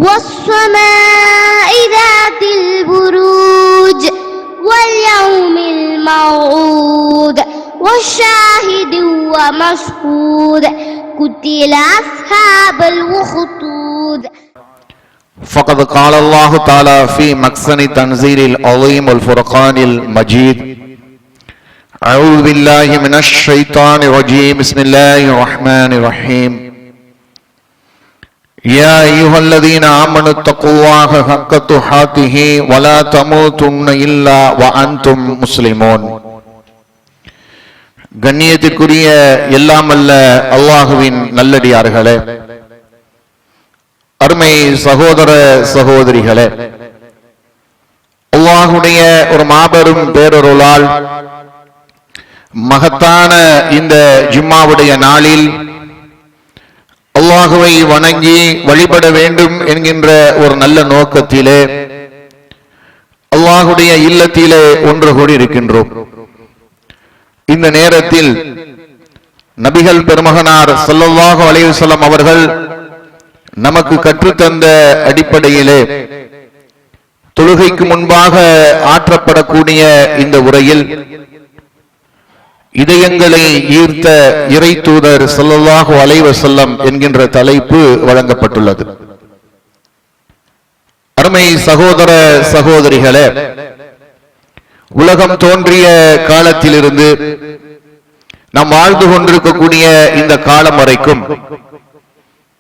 والسماء ذات البروج واليوم الموعود والشاهد ومشهود قتل أصحاب الأخدود. فقد قال الله تعالى في محسن تنزيل العظيم والفرقان المجيد: أعوذ بالله من الشيطان الرجيم. بسم الله الرحمن الرحيم. يا أيها الذين آمنوا اتقوا الله حق تقاته ولا تموتن إلا وأنتم مسلمون. கண்ணியத்திற்குரிய எல்லாம் அல்ல அல்லாஹுவின் நல்லடியார்களே, அருமை சகோதர சகோதரிகளே, அல்லாஹுடைய ஒரு மாபெரும் பேரருளால் மகத்தான இந்த ஜும்மாவுடைய நாளில் அல்லாஹுவை வணங்கி வழிபட வேண்டும் என்கின்ற ஒரு நல்ல நோக்கத்திலே அல்லாஹுடைய இல்லத்திலே ஒன்று கூடி இருக்கின்றோம். இந்த நேரத்தில் நபிகள் பெருமகனார் ஸல்லல்லாஹு அலைஹி வஸல்லம் அவர்கள் நமக்கு கற்றுத்தந்த அடிப்படையிலே தொழுகைக்கு முன்பாக ஆற்றப்படக்கூடிய இந்த உரையில் இதயங்களை ஈர்த்த இறை தூதர் ஸல்லல்லாஹு அலைஹி வஸல்லம் என்கின்ற தலைப்பு வழங்கப்பட்டுள்ளது. அருமை சகோதர சகோதரிகளே, உலகம் தோன்றிய காலத்திலிருந்து நாம் வாழ்ந்து கொண்டிருக்கக்கூடிய இந்த காலம் வரைக்கும்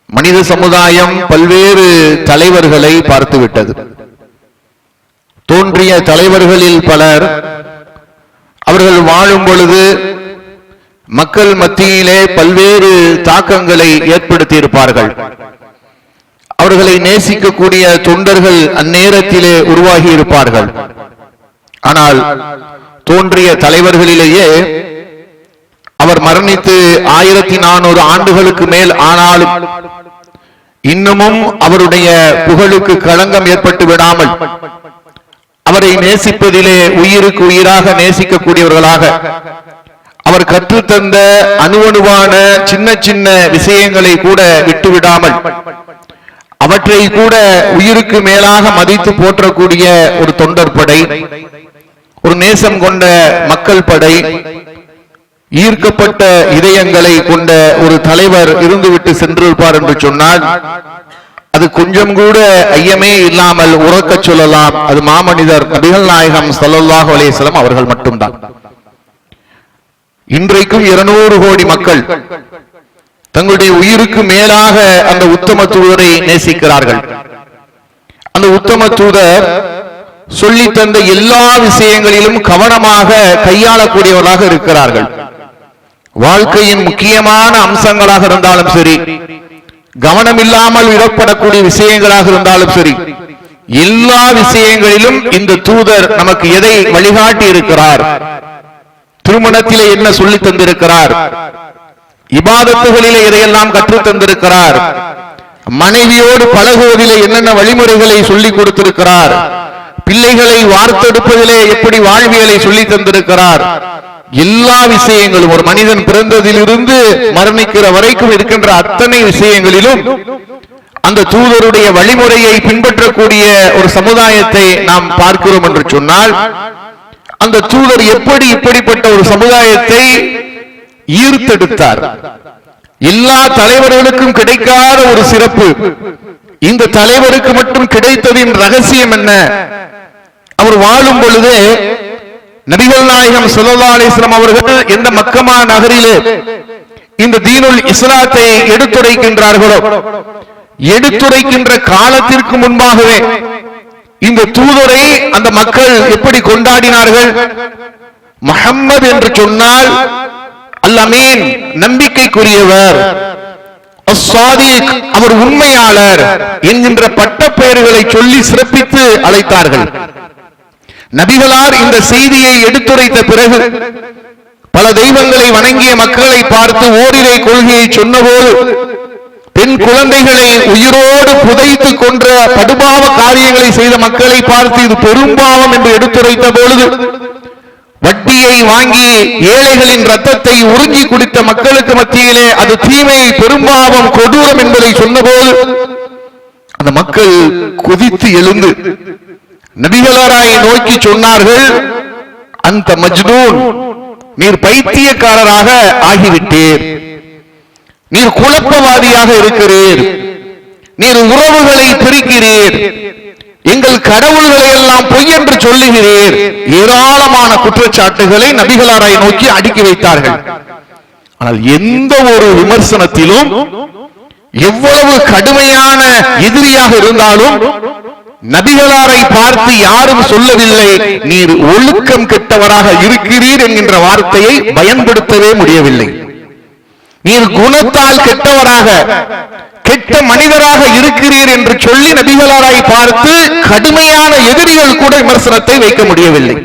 மனித சமுதாயம் பல்வேறு தலைவர்களை பார்த்துவிட்டது. தோன்றிய தலைவர்களில் பலர் அவர்கள் வாழும் பொழுது மக்கள் மத்தியிலே பல்வேறு தாக்கங்களை ஏற்படுத்தி இருப்பார்கள். அவர்களை நேசிக்கக்கூடிய தொண்டர்கள் அந்நேரத்திலே உருவாகி இருப்பார்கள். ஆனால் தோன்றிய தலைவர்களிலேயே அவர் மரணித்து 1400 ஆண்டுகளுக்கு மேல் ஆனாலும் இன்னமும் அவருடைய புகழுக்கு களங்கம் ஏற்பட்டு விடாமல் அவரை நேசிப்பதிலே உயிருக்கு உயிராக நேசிக்கக்கூடியவர்களாக அவர் கற்றுத்தந்த அணுவணுவான சின்ன சின்ன விஷயங்களை கூட விட்டுவிடாமல் அவற்றை கூட உயிருக்கு மேலாக மதித்து போற்றக்கூடிய ஒரு தொண்டர் படை, ஒரு நேசம் கொண்ட மக்கள் படை, ஈர்க்கப்பட்ட இதயங்களை கொண்ட ஒரு தலைவர் இருந்துவிட்டு சென்றிருப்பார் என்று சொன்னால் அது கொஞ்சம் கூட ஐயமே இல்லாமல் உறக்க சொல்லலாம். அது மாமனிதர் நபிகள் நாயகம் ஸல்லல்லாஹு அலைஹி வஸல்லம் அவர்கள் மட்டும்தான். இன்றைக்கும் 200 கோடி மக்கள் தங்களுடைய உயிருக்கு மேலாக அந்த உத்தம தூதரை நேசிக்கிறார்கள். அந்த உத்தம தூதர் சொல்லி தந்த எல்லா விஷயங்களிலும் கவனமாக கையாளக்கூடியவர்களாக இருக்கிறார்கள். வாழ்க்கையின் முக்கியமான அம்சங்களாக இருந்தாலும் சரி, கவனம் இல்லாமல் விடப்படக்கூடிய விஷயங்களாக இருந்தாலும் சரி, எல்லா விஷயங்களிலும் இந்த தூதர் நமக்கு எதை வழிகாட்டி இருக்கிறார், திருமணத்திலே என்ன சொல்லி தந்திருக்கிறார், இபாதத்துகளிலே எதையெல்லாம் கற்றுத் தந்திருக்கிறார், மனைவியோடு பழகுவதிலே என்னென்ன வழிமுறைகளை சொல்லிக் கொடுத்திருக்கிறார், பிள்ளைகளை வார்த்தெடுப்பதிலே எப்படி வாழ்வியலை சொல்லி தந்திருக்கிறார், எல்லா விஷயங்களும் ஒரு மனிதன் பிறந்ததிலிருந்து மரணிக்கிற வரைக்கும் இருக்கின்ற அத்தனை விஷயங்களிலும் அந்த தூதருடைய வழிமுறையை பின்பற்றக்கூடிய ஒரு சமுதாயத்தை நாம் பார்க்கிறோம் என்று சொன்னால், அந்த தூதர் எப்படி இப்படிப்பட்ட ஒரு சமுதாயத்தை ஈர்த்தெடுத்தார். எல்லா தலைவர்களுக்கும் கிடைக்காத ஒரு சிறப்பு இந்த தலைவருக்கு மட்டும் கிடைத்ததின் ரகசியம் என்ன? அவர் வாழும் பொழுதே நபிகள் நாயகம் ஸல்லல்லாஹு அலைஹி வஸல்லம் அவர்கள் எந்த மக்கமா நகரிலே இந்த தீனுல் இஸ்லாத்தை எடுத்துரைக்கின்றார்களோ, எடுத்துரைக்கின்ற காலத்திற்கு முன்பாகவே இந்த தூதரை அந்த மக்கள் எப்படி கொண்டாடினார்கள்? முஹம்மது என்று சொன்னால் அல் அமீன், நம்பிக்கைக்குரியவர், அஸ்-சாதிக், அவர் உண்மையாளர் என்கின்ற பட்ட பெயர்களை சொல்லி சிறப்பித்து அழைத்தார்கள். நபிகளார் இந்த செய்தியை எடுத்துரைத்த பிறகு பல தெய்வங்களை வணங்கிய மக்களை பார்த்து ஓரிரை கொள்கையை சொன்னபோது, பெண் குழந்தைகளை உயிரோடு புதைத்து கொன்ற படுபாவ காரியங்களை செய்த மக்களை பார்த்து இது பெரும்பாவம் என்று எடுத்துரைத்த பொழுது, வட்டியை வாங்கி ஏழைகளின் ரத்தத்தை உறிஞ்சி குடித்த மக்களுக்கு மத்தியிலே அது தீமை, பெரும்பாவம், கொடூரம் என்பதை சொன்னபோது அந்த மக்கள் குதித்து எழுந்து நபிகளாரை நோக்கி சொன்னார்கள், அந்த மஜ்னூன், நீர் பைத்தியக்காரராக ஆகிவிட்டீர், நீர் குழப்பவாதியாக இருக்கிறீர், நீர் உறவுகளை பிரிக்கிறீர், எங்கள் கடவுள்களை எல்லாம் பொய் என்று சொல்லுகிறீர். ஏராளமான குற்றச்சாட்டுகளை நபிகளாரை நோக்கி அடுக்கி வைத்தார்கள். ஆனால் எந்த ஒரு விமர்சனத்திலும் எவ்வளவு கடுமையான எதிரியாக இருந்தாலும் நபிகளாரை பார்த்து யாரும் சொல்லவில்லை, நீர் ஒழுக்கம் கெட்டவராக இருக்கிறீர் என்கின்ற வார்த்தையை பயன்படுத்தவே முடியவில்லை. நீர் குணத்தால் கெட்டவராக, கெட்ட மனிதராக இருக்கிறீர் என்று சொல்லி நபிகளாரை பார்த்து கடுமையான எதிரிகள் கூட விமர்சனத்தை வைக்க முடியவில்லை.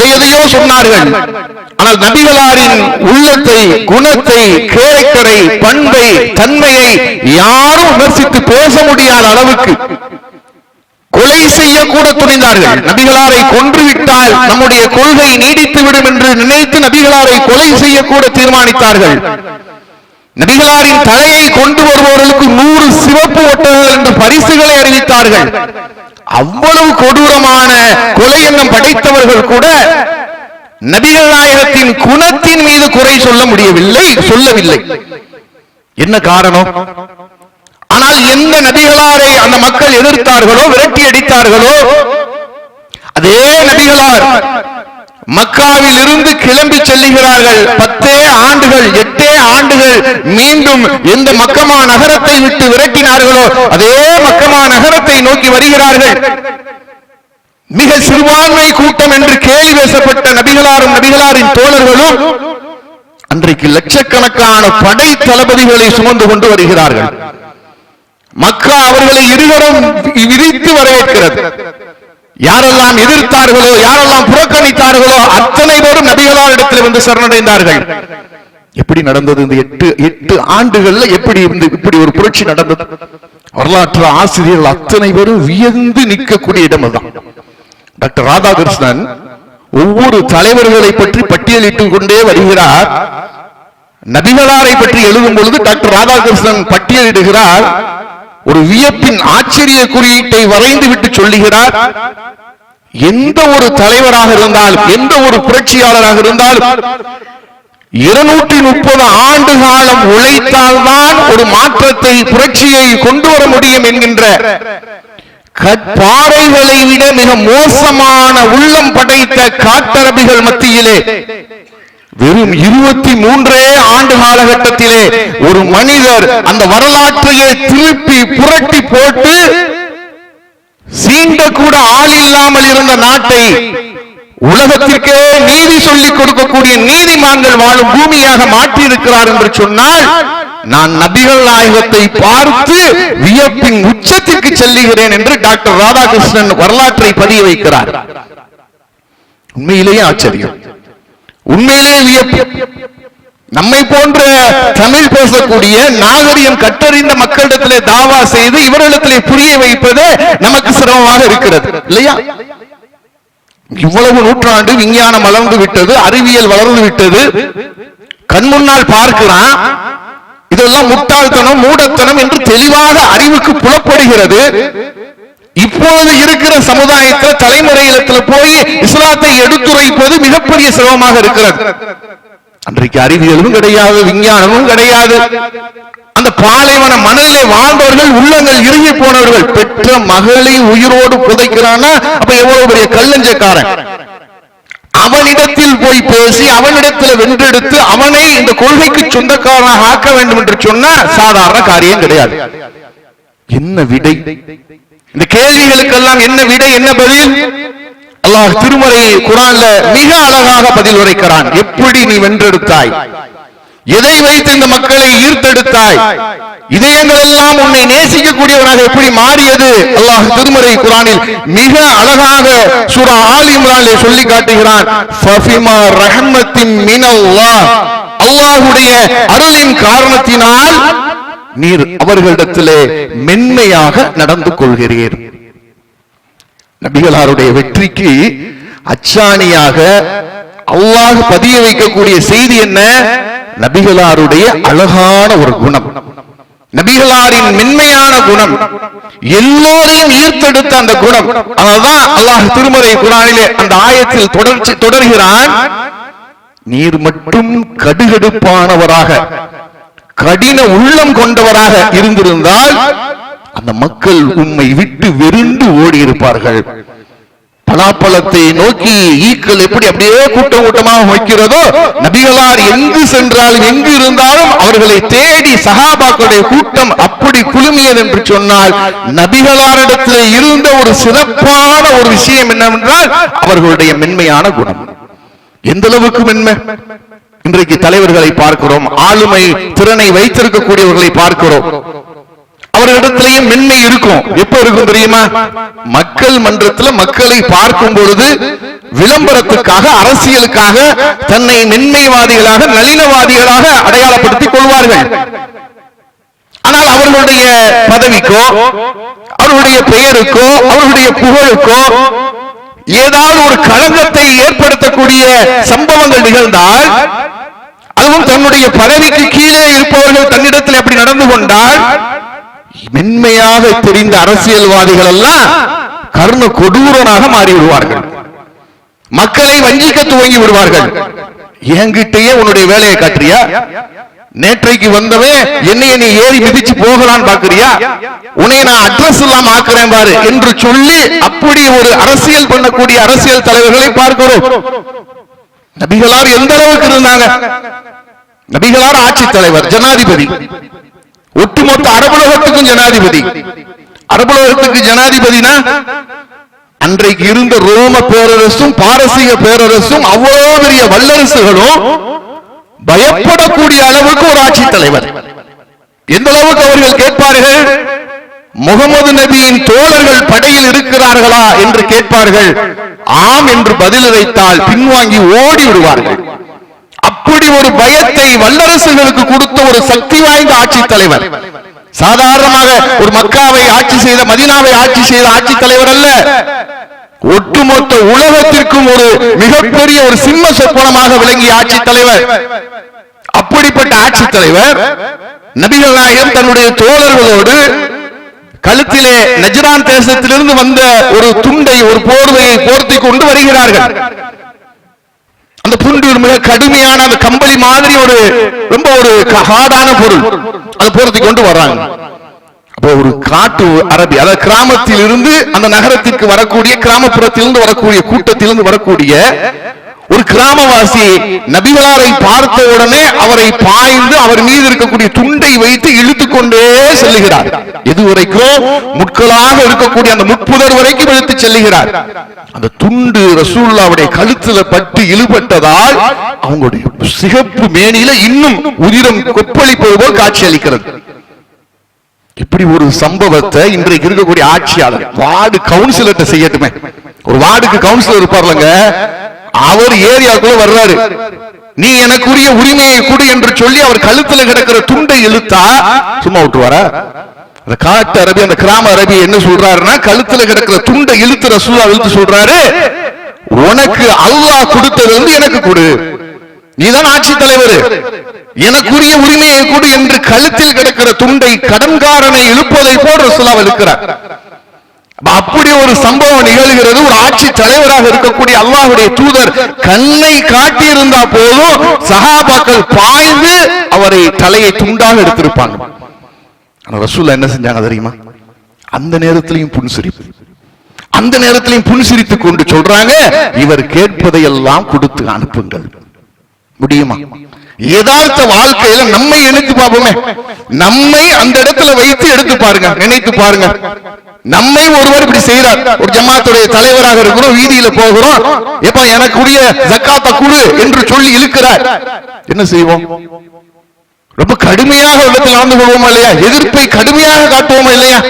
எதையோ சொன்னார்கள். ஆனால் நபிகளாரின் உள்ளத்தை, குணத்தை, கேரக்டரை, பண்பை, தன்மையை யாரும் விமர்சித்து பேச முடியாத அளவுக்கு கொலை செய்யக்கூட துணிந்தார்கள். நபிகளாரை கொன்றுவிட்டால் நம்முடைய கொள்கை நீடித்துவிடும் என்று நினைத்து நபிகளாரை கொலை செய்யக்கூட தீர்மானித்தார்கள். நபிகளாரின் தலையை கொண்டு வருபவர்களுக்கு 100 சிவப்பு ஒட்டகங்கள் என்று பரிசுகளை அறிவித்தார்கள். அவ்வளவு கொடூரமான கொலை எண்ணம் படைத்தவர்கள் கூட நபிகள் நாயகத்தின் குணத்தின் மீது குறை சொல்லவில்லை. என்ன காரணம்? ஆனால் எந்த நபிகளாரை அந்த மக்கள் எதிர்த்தார்களோ, விரட்டி அடித்தார்களோ, அதே நபிகளார் மக்காவில் இருந்து கிளம்பி செல்லுகிறார்கள். 10 ஆண்டுகள் 8 ஆண்டுகள் மீண்டும் எந்த மக்கமா நகரத்தை விட்டு விரட்டினார்களோ அதே மக்கமா நகரத்தை நோக்கி வருகிறார்கள். மிக சிறுபான்மை கூட்டம் என்று கேலி பேசப்பட்ட நபிகளாரும் நபிகளாரின் தோழர்களும் அன்றைக்கு லட்சக்கணக்கான படை தளபதிகளை சுமந்து கொண்டு வருகிறார்கள். மக்கா அவர்களை இருவரும் விரித்து வரவேற்கிறது. யாரெல்லாம் எதிர்த்தார்களோ, யாரெல்லாம் புறக்கணித்தார்களோ அத்தனை பேரும் நபிகளாரிடத்தில் வந்து சரணடைந்தார்கள். எப்படி நடந்தது இந்த 8 ஆண்டுகள்ல? இப்படி ஒரு புரட்சி நடந்தது? வரலாற்று ஆசிரியர்கள் அத்தனை பேரும் வியந்து நிற்கக்கூடிய இடம் அதுதான். டாக்டர் ராதாகிருஷ்ணன் ஒவ்வொரு தலைவர்களை பற்றி பட்டியலிட்டுக் கொண்டே வருகிறார். நபிகளாரை பற்றி எழுதும் பொழுது டாக்டர் ராதாகிருஷ்ணன் பட்டியலிடுகிறார். ஒரு வியப்பின் ஆச்சரிய குறியீட்டை வரைந்து விட்டு சொல்லுகிறார், எந்த ஒரு தலைவராக இருந்தாலும், எந்த ஒரு புரட்சியாளராக இருந்தாலும் 230 ஆண்டு காலம் உழைத்தால்தான் ஒரு மாற்றத்தை, புரட்சியை கொண்டு வர முடியும் என்கின்ற பாறைகளை விட மிக மோசமான உள்ளம் படைத்த காட்டரபிகள் மத்தியிலே வெறும் 23 ஆண்டு காலகட்டத்திலே ஒரு மனிதர் அந்த வரலாற்றையே திருப்பி புரட்டி போட்டு சீண்ட கூட ஆள் இல்லாமல் இருந்த நாட்டை உலகத்திற்கே நீதி சொல்லிக் கொடுக்கக்கூடிய நீதிமான்கள் வாழும் பூமியாக மாற்றி இருக்கிறார் என்று சொன்னால், நான் நபிகள் நாயகத்தை பார்த்து வியப்பின் உச்சத்திற்கு செல்லுகிறேன் என்று டாக்டர் ராதாகிருஷ்ணன் வரலாற்றை பதிய வைக்கிறார். உண்மையிலேயே ஆச்சரியம், உண்மையிலேயே வியப்பு. நம்மை போன்ற தமிழ் பேசக்கூடிய நாகரிகம் கற்றறிந்த மக்களிடத்திலே தாவா செய்து இவர்களிடத்திலே புரிய வைப்பது நமக்கு சிரமமாக இருக்கிறது இல்லையா? இவ்வளவு நூற்றாண்டு விஞ்ஞானம் வளர்ந்து விட்டது, அறிவியல் வளர்ந்து விட்டது, கண் முன்னால் பார்க்கிறான். இதெல்லாம் முட்டாள்தனம், மூடத்தனம் என்று தெளிவாக அறிவுக்கு புலப்படுகிறது. இப்பொழுது இருக்கிற சமுதாயத்தில் தலைமுறையிடத்தில் போய் இஸ்லாத்தை எடுத்துரைப்பது மிகப்பெரிய சிரமமாக இருக்கிறது. அன்றைக்கு அறிவியலும் கிடையாது, விஞ்ஞானமும் கிடையாது. அந்த பாலைவன மணலிலே வாழ்ந்தவர்கள் உள்ளங்கள் இறுகி போனவர்கள். பெற்ற மகளை உயிரோடு புதைக்கிறானா, அப்ப எவ்வளவு பெரிய கல்லஞ்சக்காரன். அவனிடத்தில் போய் பேசி அவனிடத்தில் வென்றெடுத்து அவனை இந்த கொள்கைக்கு சொந்தக்காரனாக ஆக்க வேண்டும் என்று சொன்ன சாதாரண காரியம் கிடையாது. என்ன விடை? இந்த கேள்விகளுக்கெல்லாம் என்ன விடை, என்ன பதில்? அல்லாஹ் திருமறை குர்ஆன்ல மிக அழகாக பதில் உரைக்கிறான். எப்படி நீ வென்றெடுத்தாய், எதை வைத்து இந்த மக்களை ஈர்த்தெடுத்தாய், இதயங்கள் எல்லாம் உன்னை நேசிக்கக்கூடியவனாக எப்படி மாறியது? அல்லாஹ் திருமறை குர்ஆனில் மிக அழகாக சூரா ஆல் இம்ரானிலே சொல்லி காட்டுகிறான். ஃபபிமா ரஹ்மத்தின் மினல்லாஹ், அல்லாஹ்வுடைய அருளின் காரணத்தினால் நீர் அவர்களிடத்திலே மென்மையாக நடந்து கொள்கிறீர். நபிகளாருடைய வெற்றிக்கு அச்சாணியாக அல்லாஹ் பதிய வைக்கக்கூடிய செய்தி என்ன? நபிகளாருடைய அழகான ஒரு குணம். நபிகளாரின் மென்மையான குணம், எல்லோரையும் ஈர்த்தெடுத்த அந்த குணம். அதனால்தான் அல்லாஹ் திருமறை குர்ஆனிலே அந்த ஆயத்தில் தொடர்கிறான், நீர் மட்டும் கடுகடுப்பானவராக கடின உள்ளம் கொண்டவராக இருந்திருந்தால் அந்த மக்கள் உம்மை விட்டு வெறுண்டு ஓடி இருப்பார்கள். பலாப்பழத்தை நோக்கி ஈக்கள் எப்படி அப்படியே கூட்டம் கூட்டமாக வைக்கிறதோ, நபிகளார் எங்கு சென்றாலும் எங்கு இருந்தாலும் அவர்களை தேடி சஹாபாக்களுடைய கூட்டம் அப்படி குழுமியது என்று சொன்னால், நபிகளாரிடத்தில் இருந்த ஒரு சிறப்பான ஒரு விஷயம் என்னவென்றால் அவர்களுடைய மென்மையான குணம். எந்த அளவுக்கு மென்மை? இன்றைக்கு தலைவர்களை பார்க்கிறோம், ஆளுமை திறனை வைத்திருக்கக்கூடியவர்களை பார்க்கிறோம், அவர்களிடத்திலேயே மென்மை இருக்கும். எப்ப இருக்கும் தெரியுமா? மக்கள் மன்றத்தில் மக்களை பார்க்கும் பொழுது விளம்பரத்துக்காக, அரசியலுக்காக தன்னை மென்மைவாதிகளாக, நளினவாதிகளாக அடையாளப்படுத்திக் கொள்வார்கள். ஆனால் அவர்களுடைய பதவிக்கோ, அவர்களுடைய பெயருக்கோ, அவர்களுடைய புகழுக்கோ ஏதாவது ஒரு களங்கத்தை ஏற்படுத்தக்கூடிய சம்பவங்கள் நிகழ்ந்தால், அதுவும் தன்னுடைய பதவிக்கு கீழே இருப்பவர்கள் தன்னிடத்தில் அப்படி நடந்து கொண்டால், மென்மையாக தெரிந்த அரசியல்வாதிகள் எல்லாம் கர்ண கொடூரனாக மாறிவிடுவார்கள். மக்களை வஞ்சிக்க துவங்கி விடுவார்கள். என்கிட்டயே உன்னுடைய வேலையை காட்டுறியா? நேற்றைக்கு வந்தவே என்னைய நீ ஏறி மிதிச்சு போகலான்னு பாக்குறியா? உன்னை நான் அட்ரஸ் இல்லாம ஆக்குறேன் பாரு என்று சொல்லி அப்படி ஒரு அரசியல் பண்ணக்கூடிய அரசியல் தலைவர்களை பார்க்கிறோம். நபிகளார் எந்த அளவுக்கு இருந்தாங்க? நபிகளார் ஆட்சி தலைவர், ஜனாதிபதி, ஒட்டுமொத்த அரபுலகத்துக்கும் ஜனாதிபதி. அரபுலகத்துக்கு ஜனாதிபதினா அன்றைக்கு இருந்த ரோம பேரரசும் பாரசீக பேரரசும் அவ்வளவு பெரிய வல்லரசுகளும் பயப்படக்கூடிய அளவுக்கு ஒரு ஆட்சி தலைவர். எந்த அளவுக்கு அவர்கள் கேட்பார்கள்? முகமது நபியின் தோழர்கள் படையில் இருக்கிறார்களா என்று கேட்பார்கள். ஆம் என்று பதிலளித்தால் பின்வாங்கி ஓடி விடுவார்கள். அப்படி ஒரு பயத்தை வல்லரசுகளுக்கு கொடுத்த ஒரு சக்தி வாய்ந்த ஆட்சி தலைவர். சாதாரணமாக ஒரு மக்காவை ஆட்சி செய்த, மதீனாவை ஆட்சி செய்த ஆட்சி தலைவர் அல்ல, ஒட்டுமொத்த உலகத்திற்கும் ஒரு மிகப்பெரிய ஒரு சிம்ம சொப்பனமாக விளங்கிய ஆட்சி தலைவர். அப்படிப்பட்ட ஆட்சி தலைவர் நபிகள் நாயகம் தன்னுடைய தோழர்களோடு கழுத்திலே நஜ்ரான் தேசத்திலிருந்து வந்த ஒரு துண்டை, ஒரு போர்வையை போர்த்தி கொண்டு வருகிறார்கள். அந்த துண்டு மிக கடுமையான அந்த கம்பளி மாதிரி ஒரு ரொம்ப ஒரு ஹார்டான பொருள், அதை போர்த்தி கொண்டு வர்றாங்க. அப்போ ஒரு காட்டு அரபி, அதாவது கிராமத்தில் இருந்து அந்த நகரத்திற்கு வரக்கூடிய, கிராமப்புறத்திலிருந்து வரக்கூடிய, கூட்டத்திலிருந்து வரக்கூடிய ஒரு கிராமவாசி நபிகளாரை பார்த்த உடனே அவரை பாய்ந்து அவர் மீது இருக்கக்கூடிய துண்டை வைத்து இழுத்துக் கொண்டே செல்லுகிறார். எதுவரைக்கும்? முட்களாக இருக்கக்கூடிய அந்த முட்புதர் வரைக்கும் இழுத்து செல்லுகிறார். அந்த துண்டு ரசூலுல்லாஹ்வுடைய கழுத்துல பட்டு இழுபட்டதால் அவங்களுடைய சிகப்பு மேனியில இன்னும் உதிரம் கொப்பளிப்பது போல் காட்சி அளிக்கிறது. இப்படி ஒரு சம்பவத்தை இன்றைக்கு இருக்கக்கூடிய ஆட்சியாளர் வார்டு கவுன்சிலர்ட்ட செய்யட்டுமே. ஒரு வார்டுக்கு கவுன்சிலர் இருப்பார்லங்க, அவர் ஏரியாக்குள்ள வர்றாரு, நீ எனக்குரிய உரிமையை கொடு என்று சொல்லி அவர் கழுத்துல கிடக்கிற துண்டை இழுத்தா சும்மா விட்டுவாரா? அந்த காட்டு அரபி, அந்த கிராம அரபி என்ன சொல்றாருன்னா, கழுத்துல கிடக்கிற துண்டை இழுத்து ரசூலுல்லாஹ் இழுத்து சொல்றாரு, உனக்கு அல்லாஹ் கொடுத்தது வந்து எனக்கு கொடு, நீதான் ஆட்சி தலைவர், எனக்குரிய உரிமையை கொடு என்று கழுத்தில் கிடக்கிற துண்டை கடன்காரனை இழுப்பதை போல் ரசூலுல்லாஹ் இழுக்கிறார். அப்படி ஒரு சம்பவம் நிகழ்கிறது. ஒரு ஆட்சி தலைவராக இருக்கக்கூடிய அல்லாஹ்வுடைய தூதர் கண்ணை காட்டியிருந்தா போதும் சஹாபாக்கள் பாய்ந்து அவரை தலையை துண்டாக எடுத்திருப்பாங்க. ரசூலுல்லாஹ் என்ன செஞ்சாங்க தெரியுமா? அந்த நேரத்திலையும் புன்சிரிப்பு, அந்த நேரத்திலையும் புன்சிரித்துக் கொண்டு சொல்றாங்க, இவர் கேட்பதை எல்லாம் கொடுத்து அனுப்புங்கள். முடியுமா? யதார்த்த வாழ்க்கையில நம்மை நினைத்து பார்ப்போமே, நம்மை அந்த இடத்துல வைத்து எடுத்து பாருங்க, நினைத்து பாருங்க. நம்மை ஒருவர் இப்படி செய்யறார், ஒரு ஜமாத்துடைய தலைவராக இருக்கிறோம், வீதியில போகிறோம், எப்ப எனக்குரிய ஜக்காத்தை குடு என்று சொல்லி இழுக்கிறார், என்ன செய்வோம்? ரொம்ப கடுமையாக உள்ளத்தில் நடந்து கொள்வோமா இல்லையா? எதிர்ப்பை கடுமையாக காட்டுவோமா இல்லையா?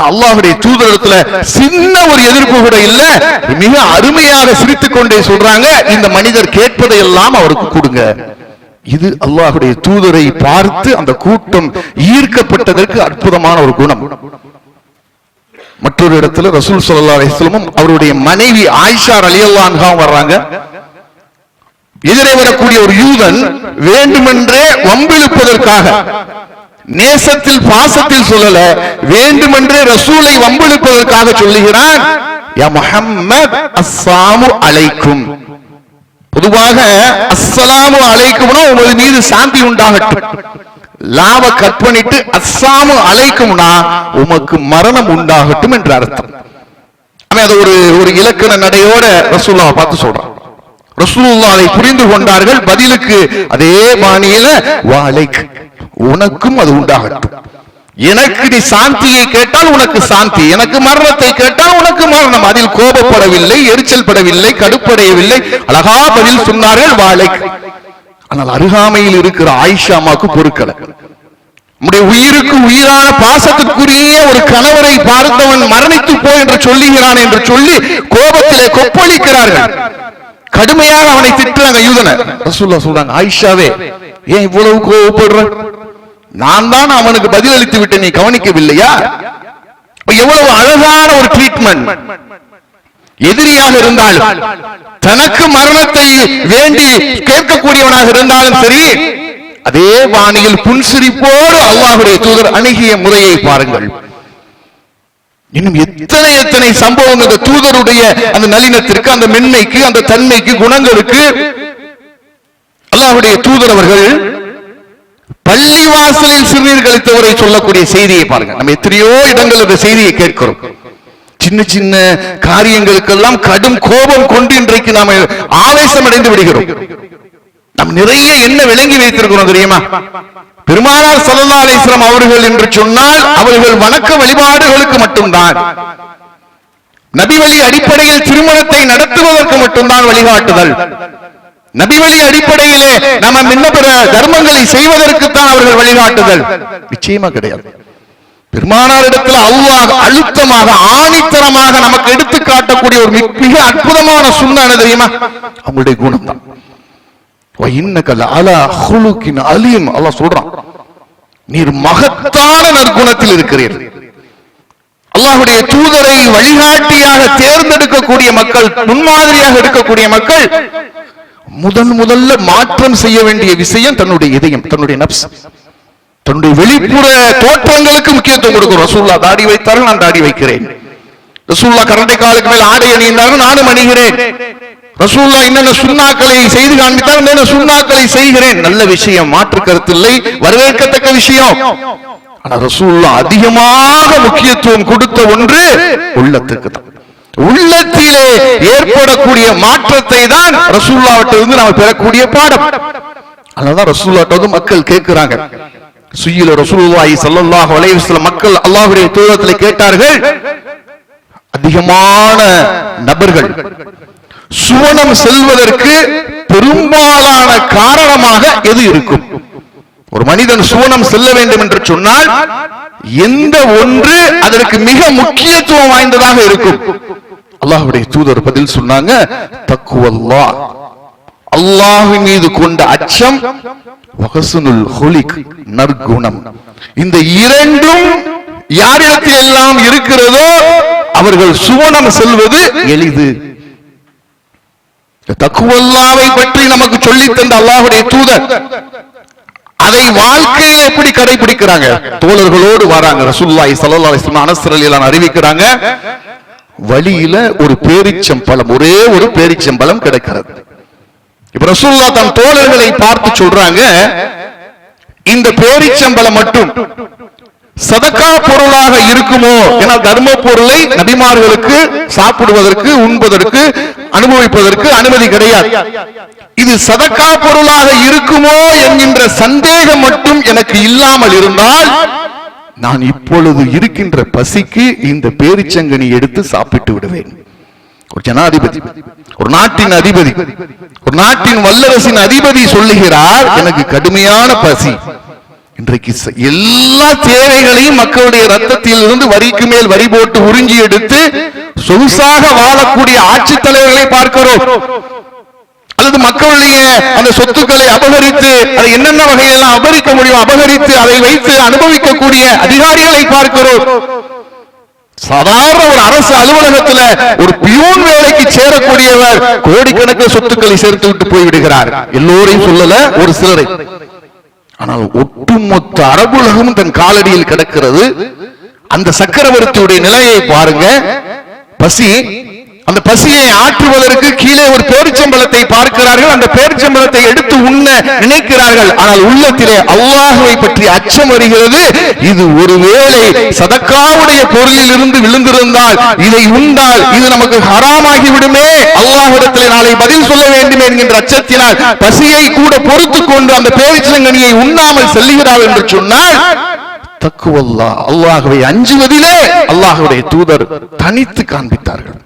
அல்லாஹ்வுடைய தூதரிடத்துல சின்ன ஒரு எதிர்ப்பு கூட இல்ல, மிக அருமையாக சிரித்துக் கொண்டே சொல்றாங்க, இந்த மனிதர் கேட்பதை எல்லாம் அவருக்கு கொடுங்க. இது அல்லாஹ்வுடைய தூதரை பார்த்து அந்த கூட்டம் ஈர்க்கப்பட்டதற்கு அற்புதமான ஒரு குணம். மற்றொரு இடத்துல ரசூல் ஸல்லல்லாஹு அலைஹி வஸல்லம் அவருடைய மனைவி ஆயிஷா ரலியல்லாஹு அன்ஹா வர்றாங்க. எதிரே வரக்கூடிய ஒரு யூதன் வேண்டுமென்றே வம்பிழுப்பதற்காக நேசத்தில் பாசத்தில் சொல்லல, வேண்டுமென்றே ரசூலை வம்பிழுப்பதற்காக சொல்லுகிறான், யா முஹம்மத் அஸ்ஸலாமு அலைக்கும். பொதுவாக அஸ்ஸலாமு அலைக்கும்னா உங்கள் மீது சாந்தி உண்டாகட்டும், லாவ கற்பனிட்டு அஸ்ஸலாமு அலைக்கும்னா உமக்கு மரணம் உண்டாகட்டும் என்று அர்த்தம். அது ஒரு இலக்கண நடையோட ரசூலுல்லாஹ் பார்த்து சொல்றான். ரசூலுல்லாஹ் அதை புரிந்து கொண்டார்கள். பதிலுக்கு அதே பாணியில வாலைக், உனக்கும் அது உண்டாகட்டும். எனக்கு நீ சாந்தியை கேட்டால் உனக்கு சாந்தி, எனக்கு மரணத்தை கேட்டால் உனக்கு மரணம். அதில் கோபப்படவில்லை, எரிச்சல் படவில்லை, கடுப்படையவில்லை, அழகா பதில் சொன்னார்கள் வாலைக். ஆனால் அருகாமையில் இருக்கிற ஆயிஷா அம்மாவுக்கு பொறுக்கல. நம்முடைய உயிருக்கு உயிரான பாசத்துக்குரிய ஒரு கணவரை பார்த்தவன் மரணித்து போ என்று சொல்லுகிறான் என்று சொல்லி கோபத்திலே கொப்பளிக்கிறார்கள். கடுமையாக அவனை திட்டுறாங்க யூதனை. ரசூலுல்லாஹ் சொல்றாங்க, ஆயிஷாவே ஏன் இவ்வளவு கோபப்படுற? நான் தான் அவனுக்கு பதில் அளித்து விட்டேன், நீ கவனிக்கவில்லையா? எவ்வளவு அழகான ஒரு ட்ரீட்மெண்ட். எதிரியாக இருந்தாலும் தனக்கு மரணத்தை வேண்டி கேட்கக்கூடியவனாக இருந்தாலும் சரி, அதே வாணியில் புன்சிரிப்போடு அல்லாஹ்வுடைய தூதர் அணுகிய முறையை பாருங்கள். இன்னும் எத்தனை எத்தனை சம்பவங்கள் அந்த தூதருடைய அந்த நளினத்திற்கு, அந்த மென்மைக்கு, அந்த தன்மைக்கு, குணங்களுக்கு. அல்லாஹ்வுடைய தூதர் அவர்கள் பள்ளிவாசலில் சிறுநீர் கழித்தவரை சொல்லக்கூடிய செய்தியை பாருங்க. நம்ம எத்தனையோ இடங்கள் அந்த செய்தியை கேட்கிறோம். சின்ன சின்ன காரியங்களுக்கெல்லாம் கடும் கோபம் கொண்டு இன்றைக்கு நாம் ஆவேசம் அடைந்து விடுகிறோம். நாம் நிறைய என்ன விளங்கி வைத்திருக்கிறோம் தெரியுமா? பெருமானார் ஸல்லல்லாஹு அலைஹி வஸல்லம் அவர்கள் என்று சொன்னால் அவர்கள் வணக்க வழிபாடுகளுக்கு மட்டும்தான், நபி வழி அடிப்படையில் திருமணத்தை நடத்துவதற்கு மட்டும்தான் வழிகாட்டுதல். நபி வழி அடிப்படையிலே நம்ம என்ன பிற தர்மங்களை செய்வதற்குத்தான் அவர்கள் வழிகாட்டுதல் நிச்சயமா கிடையாது. பெருமானார் இடத்துல அல்லாஹ் அழுத்தமாக ஆணித்தரமாக நமக்கு எடுத்து காட்டக்கூடிய ஒரு மிக அற்புதமான சுன்னா என்ன தெரியுமா? அவங்களுடைய குணம் தான். அல்லாஹ் சொல்றான், நீர் மகத்தான நற்குணத்தில் இருக்கிறீர்கள். அல்லாஹ்வுடைய தூதரை வழிகாட்டியாக தேர்ந்தெடுக்கக்கூடிய மக்கள், முன்மாதிரியாக இருக்கக்கூடிய மக்கள், முதல்ல மாற்றம் செய்ய வேண்டிய விஷயம் தன்னுடைய இதயம், தன்னுடைய நப்ஸ், தன்னுடைய வெளிப்புற தோற்றங்களுக்கு முக்கியத்துவம் கொடுக்கும். ரசூலுல்லாஹ் தாடி வைத்தார்கள், நான் தாடி வைக்கிறேன். ரசூலுல்லாஹ் கரண்டை காலுக்கு மேல் ஆடை அணிந்தார்கள், நானும் அணிகிறேன். ரசூலுல்லாஹ் என்னென்ன சுன்னாக்களை செய்து காண்பித்தார், என்னென்ன சுன்னாக்களை செய்கிறேன். நல்ல விஷயம், மாற்று கருத்து இல்லை, வரவேற்கத்தக்க விஷயம். ஆனா ரசூலுல்லாஹ் அதிகமாக முக்கியத்துவம் கொடுத்த ஒன்று உள்ளத்துக்கு தான். உள்ளத்திலே ஏற்படக்கூடிய மாற்றத்தை தான் ரசூலுல்லாஹ்விலிருந்து நாம் பெறக்கூடிய பாடம். அதனால ரசூலுல்லாஹ் மக்கள் கேட்கிறாங்க. சுயில ரசூலுல்லாஹி ஸல்லல்லாஹு அலைஹி வஸல்லம் மக்கள் அல்லாஹ்வுடைய தூதரத்தில் கேட்டார்கள், அதிகமான நபர்கள் சுவனம் செல்வதற்கு பெரும்பாலான காரணமாக எது இருக்கும்? ஒரு மனிதன் சுவனம் செல்ல வேண்டும் என்று சொன்னால் எந்த ஒன்று அதற்கு மிக முக்கியத்துவம் வாய்ந்ததாக இருக்கும்? அல்லாஹ்வுடைய தூதர் பதில் சொன்னாங்க, தக்வல்லாஹ், அல்லாஹ்வின் மீது கொண்ட அச்சம், வஹஸ்னுல் ஹுலிக், நற்குணம். இந்த இரண்டும் யாரிடத்தில் எல்லாம் இருக்கிறதோ அவர்கள் சுவனம் செல்வது எளிது. தக்வல்லாவை பற்றி நமக்கு சொல்லி தந்த அல்லாஹ்வுடைய தூதர் அதை வாழ்க்கையில் எப்படி கடைபிடிக்கிறாங்க? தோழர்களோடு வராங்க. ரசூலுல்லாஹி ஸல்லல்லாஹு அலைஹி வஸல்லம் அனஸ் ரலியல்லாஹு அன்ஹு அறிவிக்கிறாங்க, வழியில ஒரு பேரிச்சம்பழம், ஒரே ஒரு பேரிச்சம்பழம் கிடைக்கிறது. இப்ப ரசூலுல்லாஹ் தன் தோழர்களை பார்த்து சொல்றாங்க, இந்த பேரிச்சம்பழம் மட்டும் சதக்கா பொருளாக இருக்குமோ? ஏன்னா தர்ம பொருளை நபிமார்களுக்கு சாப்பிடுவதற்கு, உண்பதற்கு, அனுபவிப்பதற்கு அனுமதி கிடையாது. இது சதக்கா பொருளாக இருக்குமோ என்கின்ற சந்தேகம் மட்டும் எனக்கு இல்லாமல் இருந்தால் நான் இப்பொழுது இருக்கின்ற பசிக்கு இந்த பேரிச்சங்கனி எடுத்து சாப்பிட்டு விடுவேன். ஒரு ஜனாதிபதி, ஒரு நாட்டின் அதிபதி, ஒரு நாட்டின் வல்லரசின் அதிபதி சொல்லுகிறார், எனக்கு கடுமையான பசி. இன்றைக்கு எல்லா தேவைகளையும் மக்களுடைய ரத்தத்தில் இருந்து வரிக்கு மேல் வரி போட்டு உறிஞ்சி எடுத்து சொகுசாக வாழக்கூடிய ஆட்சி தலைவர்களை பார்க்கிறோம். அல்லது மக்களுடைய அந்த சொத்துக்களை அபகரித்து அதை என்னென்ன வகையெல்லாம் அபகரிக்க முடியும் அபகரித்து அதை வைத்து அனுபவிக்கக்கூடிய அதிகாரிகளை பார்க்கிறோம். சாதாரண ஒரு அரசு அலுவலகத்தில் ஒரு பியூன் வேலைக்கு சேரக்கூடியவர் கோடிக்கணக்கில் சொத்துக்களை சேர்த்து விட்டு போய்விடுகிறார். எல்லோரையும் சொல்லல, ஒரு சிலரை. ஆனால் ஒட்டுமொத்த அரபுலகம் தன் காலடியில் கிடக்கிறது. அந்த சக்கரவர்த்தியுடைய நிலையை பாருங்க. பசி, அந்த பசியை ஆற்றுவதற்கு கீழே ஒரு பேரிச்சம்பழத்தை பார்க்கிறார்கள். அந்த பேரிச்சம்பழத்தை எடுத்து உண்ண நினைக்கிறார்கள். ஆனால் உள்ளத்திலே அல்லாஹ்வை பற்றி அச்சம் வருகிறது. இது ஒருவேளை சதக்காவுடைய பொருளில் இருந்து விழுந்திருந்தால், இதை உண்டால் இது நமக்கு ஹராமாகி விடுமே, அல்லாஹ்விடத்திலே நாளை பதில் சொல்ல வேண்டும் என்கின்ற அச்சத்தினால் பசியை கூட பொறுத்துக் கொண்டு அந்த பேரிச்சங்கனியை உண்ணாமல் செல்லுகிறார் என்று சொன்னால், தக்குவல்லாஹ், அல்லாஹ்வை அஞ்சுவதிலே அல்லாஹ்வுடைய தூதர் தனித்து காண்பித்தார்கள்.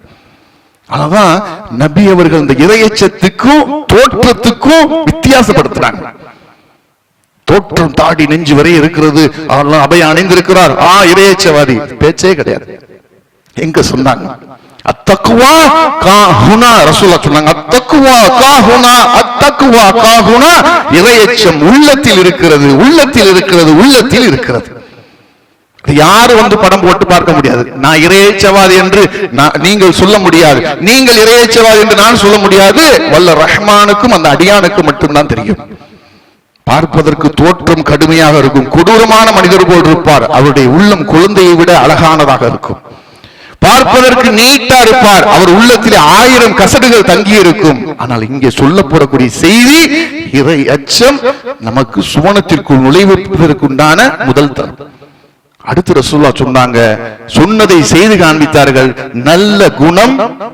அதான் நபி அவர்கள் இந்த இறையச்சத்துக்கும் தோற்றத்துக்கும் வித்தியாசப்படுத்துறாங்க. தோற்றம் தாடி நெஞ்சு வரை இருக்கிறது, அவரெல்லாம் அபயம் அணிந்திருக்கிறார், இறையச்சவாதி பேச்சே கிடையாது. எங்க சொன்னாங்க? அத்தக்குவா காஹுனா, ரசூலுல்லாஹ் சொன்னாங்க, அத்தக்குவா காஹுனா, அத்தக்குவா காஹுனா, இறையச்சம் உள்ளத்தில் இருக்கிறது, உள்ளத்தில் இருக்கிறது, உள்ளத்தில் இருக்கிறது. யாரு வந்து படம் போட்டு பார்க்க முடியாது. நான் இறையச்சவாதி என்று நீங்கள் சொல்ல முடியாது, நீங்கள் இறையச்சவாதி என்று நான் சொல்ல முடியாது. வல்ல ரஹ்மானுக்கும் அந்த அடியானுக்கு மட்டும்தான் தெரியும். பார்ப்பதற்கு தோற்றம் கடுமையாக இருக்கும், கொடூரமான மனிதர் போல் இருப்பார். அவருடைய உள்ளம் குழந்தையை விட அழகானதாக இருக்கும். பார்ப்பதற்கு நீட்டா இருப்பார், அவர் உள்ளத்திலே 1000 கசடுகள் தங்கி இருக்கும். ஆனால் இங்கே சொல்லப்படக்கூடிய செய்தி இறை அச்சம் நமக்கு சுவனத்திற்குள் நுழைவதற்குண்டான முதல் தரம். அடுத்து ரசூலுல்லாஹ் சொன்னாங்க, சொன்னதை செய்து காண்பித்தார்கள். நல்ல குணம்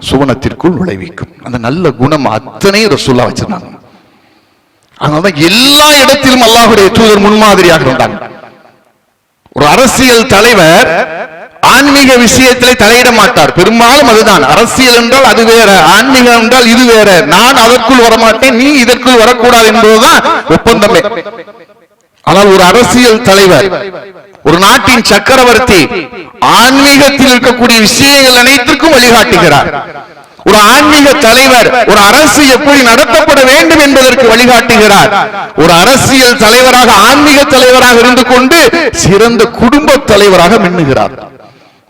சுவனத்திற்குள் நுழைவிக்கும். அந்த நல்ல குணம் அத்தனை ரசூலுல்லாஹ் வச்சிருந்தாங்க. அதனால எல்லா இடத்திலும் அல்லாஹ்வுடைய தூதர் முன்மாதிரியாக இருந்தாங்க. ஒரு அரசியல் தலைவர் ஆன்மீக விஷயத்திலே தலையிட மாட்டார். பெரும்பாலும் அதுதான். அரசியல் என்றால் அது வேற, ஆன்மீகம் என்றால் இது வேற. நான் அதற்குள் வரமாட்டேன், நீ இதற்குள் வரக்கூடாது என்பதுதான் ஒப்பந்தமே. ஆனால் ஒரு அரசியல் தலைவர், ஒரு நாட்டின் சக்கரவர்த்தி ஆன்மீகத்தில் இருக்கக்கூடிய விஷயங்கள் அனைத்திற்கும் வழிகாட்டுகிறார். ஒரு ஆன்மீக தலைவர் ஒரு அரசு எப்படி நடத்தப்பட வேண்டும் என்பதற்கு வழிகாட்டுகிறார். ஒரு அரசியல் தலைவராக, ஆன்மீக தலைவராக இருந்து கொண்டு சிறந்த குடும்ப தலைவராக மின்னுகிறார்.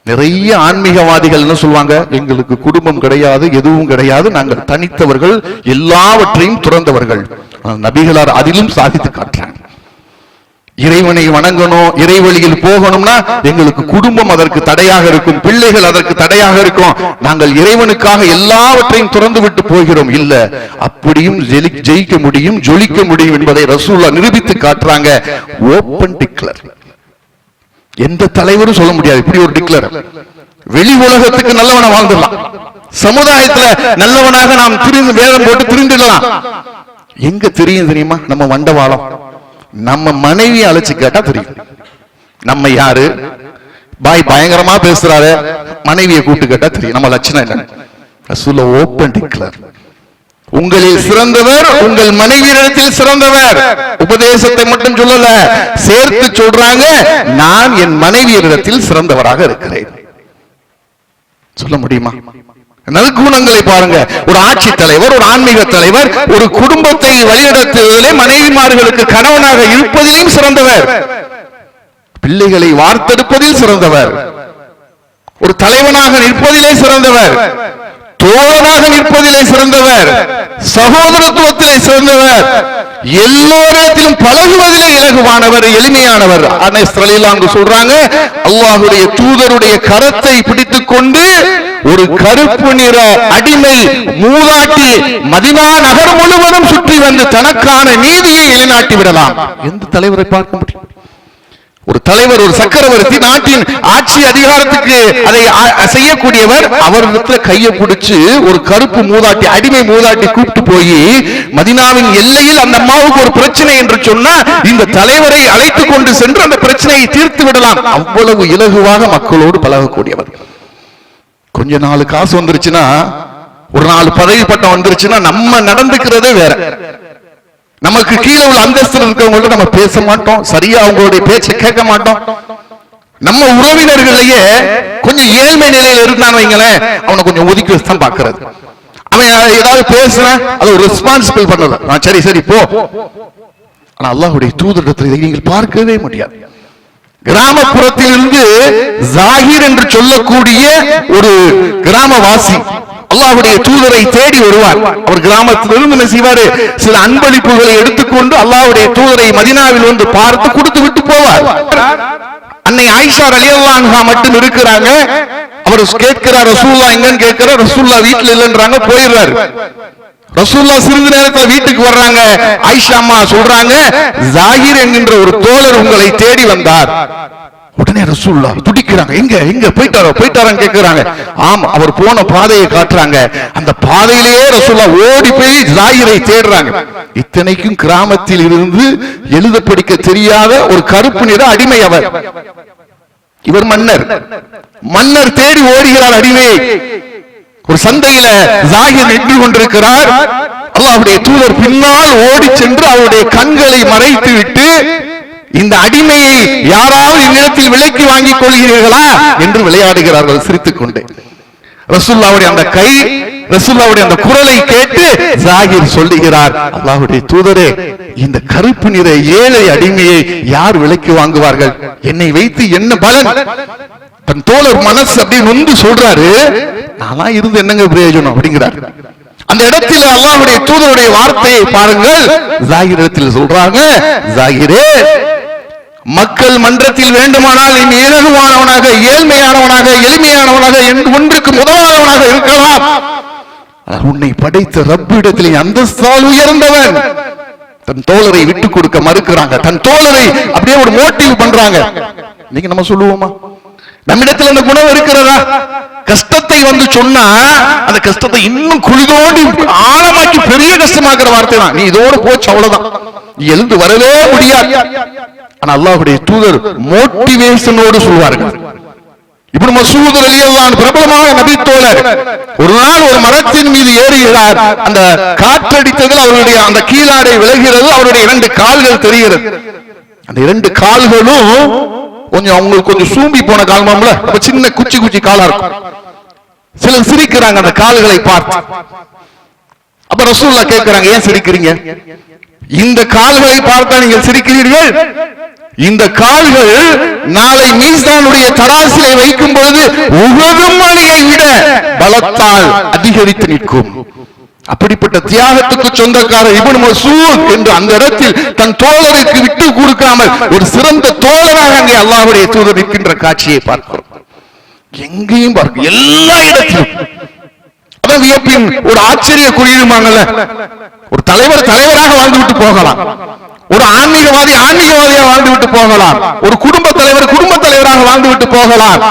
நிறைய ஆன்மீகவாதிகள் என்ன சொல்வாங்க? எங்களுக்கு குடும்பம் கிடையாது, எதுவும் கிடையாது, நாங்கள் தனித்தவர்கள், எல்லாவற்றையும் துறந்தவர்கள். நபிகளார் அதிலும் சாதித்து காட்டுறாங்க. இறைவனை வணங்கணும், இறைவழியில் போகணும்னா எங்களுக்கு குடும்பம் அதற்கு தடையாக இருக்கும், பிள்ளைகள் அதற்கு தடையாக இருக்கும். நாங்கள் இறைவனுக்காக எல்லாவற்றையும் துறந்து விட்டு போகிறோம். இல்ல, அப்படியும் ஜெயிக்க முடியும், ஜொலிக்க முடியும் என்பதை ரசூலுல்லாஹ் நிரூபித்து காட்டுறாங்க. Open declare. எந்த தலைவரும் சொல்ல முடியாது இப்படி ஒரு டிக்ளர். வெளி உலகத்துக்கு நல்லவனா வாழ்ந்துடலாம், சமுதாயத்துல நல்லவனாக நாம் திரிந்து வேதம் போட்டு திரிந்துடலாம். எங்க தெரியும் தெரியுமா? நம்ம வண்டவாளம். நம்ம மனைவியை அழைச்சு கேட்டா தெரியும் நம்ம யாரு. பாய் பயங்கரமா பேசுறாரு, மனைவியை கூப்பிட்டு கேட்டா தெரியும் நம்ம லட்சணம் என்ன. ரசூலுல்லாஹ் ஓபன் டிக்ளர். உங்களில் சிறந்தவர் உங்கள் மனைவியிடத்தில் சிறந்தவர். உபதேசத்தை மட்டும் சொல்லல, சேர்த்து சொல்றாங்க, நான் என் மனைவியரிடத்தில் சிறந்தவராக இருக்கிறேன். சொல்ல முடியுமா? நற்குணங்களை பாருங்க. ஒரு ஆட்சி தலைவர், ஒரு ஆன்மீக தலைவர், ஒரு குடும்பத்தை வழிநடத்துவதிலே மனைவிமார்களுக்கு கணவனாக இருப்பதிலும் சிறந்தவர், பிள்ளைகளை வார்த்தெடுப்பதில் சிறந்தவர், ஒரு தலைவனாக நிற்பதிலே சிறந்தவர், தோழனாக நிற்பதிலே சிறந்தவர், சகோதரத்துவத்திலே சிறந்தவர், எல்லோரிடத்திலும் பழகுவதிலே இலகுவானவர், எளிமையானவர். அனஸ் ரலியல்லாஹு அன்ஹு சொல்றாங்க, அல்லாஹ்வுடைய தூதருடைய கரத்தை பிடித்துக் கொண்டு ஒரு கருப்பு நிற அடிமை மூதாட்டி மதீனா நகர் முழுவதும் சுற்றி வந்து தனக்கான நீதியை நிலைநாட்டி விடலாம். எந்த தலைவரை பார்க்க முடியும்? ஒரு தலைவர், ஒரு சக்கரவர்த்தி, நாட்டின் ஆட்சி அதிகாரத்துக்கு அதை செய்யக்கூடியவர், அவரிடத்துல கையை பிடிச்சு ஒரு கருப்பு மூதாட்டி, அடிமை மூதாட்டி கூப்பிட்டு போய் மதீனாவின் எல்லையில் அந்த அம்மாவுக்கு ஒரு பிரச்சனை என்று சொன்னா இந்த தலைவரை அழைத்து கொண்டு சென்று அந்த பிரச்சனையை தீர்த்து விடலாம். அவ்வளவு இலகுவாக மக்களோடு பழகக்கூடியவர். கொஞ்ச நாள் காசு வந்துருச்சுன்னா, ஒரு நாள் பதவி பட்டம் வந்துருச்சுன்னா நம்ம நடந்துக்கிறதே வேற. நமக்கு கீழே உள்ள அந்தஸ்தில் இருக்கிறவங்கள்ட்ட நம்ம பேச மாட்டோம், சரியா அவங்களுடைய பேச்சை கேட்க மாட்டோம். நம்ம உறவினர்களையே கொஞ்சம் ஏழ்மை நிலையில இருந்தான்னு வைங்களேன், அவனை கொஞ்சம் ஒதுக்கி வச்சு தான் பாக்குறது. அவன் ஏதாவது பேசுறான், அதை ஒரு ரெஸ்பான்சிபிள் பண்ணல, சரி சரி போ. ஆனா அல்லாஹ்வுடைய தூதரிடத்தில் இதை நீங்கள் பார்க்கவே முடியாது. கிராமப்புறத்திலிருந்து ஜாகிர் என்று சொல்லக்கூடிய ஒரு கிராமவாசி, அல்லாஹ்வுடைய தூதரை தேடி வருவார். அவர் கிராமத்திலிருந்து என்ன செய்வாரு, சில அன்பளிப்புகளை எடுத்துக்கொண்டு அல்லாஹ்வுடைய தூதரை மதீனாவில் வந்து பார்த்து கொடுத்து விட்டு போவார். அன்னை ஆயிஷா ரலியல்லாஹு அன்ஹா மட்டும் இருக்கிறாங்க. அவர் கேட்கிறார், ரசூலுல்லாஹ் எங்கன்னு கேட்கிறார். ரசூலுல்லாஹ் வீட்டுல இல்லன்றாங்க, போயிடுறாரு. ரசூலுல்லாஹ் சிறிது நேரத்தில் வீட்டுக்கு வர்றாங்க. ஆயிஷா அம்மா சொல்றாங்க, ஜாகிர் என்கின்ற ஒரு தோழர் உங்களை தேடி வந்தார். உடனே ரசூலுல்லாஹ் துடிக்கிறாங்க, எங்க எங்க போயிட்டாரான்னு கேட்கிறாங்க. ஆம், அவர் போன பாதையை காட்டுறாங்க. அந்த பாதையிலேயே ரசூலுல்லாஹ் ஓடி போய் ஜாகிரை தேடுறாங்க. இத்தனைக்கும் கிராமத்தில் இருந்து எழுத படிக்க தெரியாத ஒரு கருப்பு நிற அடிமை அவர். இவர் மன்னர் தேடி ஓடுகிறார் அடிமையை. ஒரு சந்தையில ஜாகிர் நின்று கொண்டிருக்கிறார். அல்லாஹ்வுடைய தூதர் பின்னால் ஓடி சென்று அவருடைய கண்களை மறைத்து விட்டு, இந்த அடிமையை யாராவது இந்நிலத்தில் விலைக்கு வாங்கிக் கொள்கிறீர்களா என்று விளையாடுகிறார்கள் சிரித்துக் கொண்டே. ரசூலுல்லாஹ்வுடைய அந்த கை, ரசூலுல்லாஹ்வுடைய அந்த குரலை கேட்டு ஜாகிர் சொல்லுகிறார், அல்லாஹ்வுடைய தூதரே, இந்த கருப்பு நிற ஏழை அடிமையை யார் விலைக்கு வாங்குவார்கள்? என்னை வைத்து என்ன பலன்? தன் தோழர் மனசு அப்படி நொந்து சொல்றாரு, நான் இருந்து என்னங்க பிரயோஜனம் அப்படிங்கிறார். அந்த இடத்தில் அல்லாஹ்வுடைய தூதருடைய வார்த்தையை பாருங்கள். ஜாகிர் இடத்தில் சொல்றாங்க, ஜாகிரே, மக்கள் மன்றத்தில் வேண்டுமானால் நீ இலகுவானவனாக, ஏழ்மையானவனாக, எளிமையானவனாக, ஒன்றுக்கு முதலானவனாக இருக்கலாம். உன்னை படைத்த ரப்பிடத்தில் அந்தஸ்தால் உயர்ந்தவன். தன் தோழரை விட்டு கொடுக்க மறுக்கிறாங்க. தன் தோழரை அப்படியே ஒரு மோட்டிவ் பண்றாங்க. நீங்க நம்ம சொல்லுவோமா? நம்மிடத்தில் அந்த குணம் இருக்கிறதா? கஷ்டத்தை வந்து சொன்னா அந்த கஷ்டத்தை இன்னும் குளிதோண்டி ஆழமாக்கி பெரிய கஷ்டமாக்குற வார்த்தை தான். நீ இதோடு போச்சு, அவ்வளவுதான், நீ எழுந்து வரவே முடியாது. ஆனா அல்லாஹ்வுடைய தூதர் மோட்டிவேஷனோடு சொல்வார்கள். இப்னு மஸ்ஊத் ரலியல்லாஹு அன்ஹு பிரபலமான நபி தோழர். ஒரு நாள் ஒரு மரத்தின் மீது ஏறுகிறார். அந்த காற்றடித்ததில் அவருடைய அந்த கீழாடை விலகிறது. அவருடைய 2 கால்கள் தெரிகிறது. அந்த 2 கால்களும் கொஞ்சம் அவங்களுக்கு கொஞ்சம் சூம்பி போன கால்மாம்ல, சின்ன குச்சி காலா இருக்கும். சிலர் சிரிக்கிறாங்க அந்த கால்களை பார்த்து. அப்ப ரசூலுல்லாஹ் கேட்கிறாங்க, ஏன் சிரிக்கிறீங்க? இந்த கால்களை பார்த்தா நீங்கள் சிரிக்கிறீர்கள்? இந்த கால்கள் நாளை மீசானுடைய தராசிலை வைக்கும் பொழுது உஹது மலையை விட பலத்தால் அதிகரித்து நிற்கும். அப்படிப்பட்ட தியாகத்துக்கு சொந்தக்காரர் இப்னு மஸ்ஊத் என்று அந்த இடத்தில் தன் தோழருக்கு விட்டு கொடுக்காமல் ஒரு சிறந்த தோழராக அங்கே அல்லாஹ்வுடைய தூதர் இருக்கின்ற காட்சியை பார்க்கிறோம். எங்கேயும் பார்க்க, எல்லா இடத்திலும். அதான் வியப்பின் ஒரு ஆச்சரிய குறியீடுமாங்கல்ல. ஒரு தலைவர் தலைவராக வாழ்ந்துவிட்டு போகலாம், ஒரு ஆன்மீகவாதி ஆன்மீகவாதியாக வாழ்ந்துவிட்டு போகலாம், ஒரு குடும்ப தலைவர் குடும்ப தலைவராக வாழ்ந்துவிட்டு போகலாம்.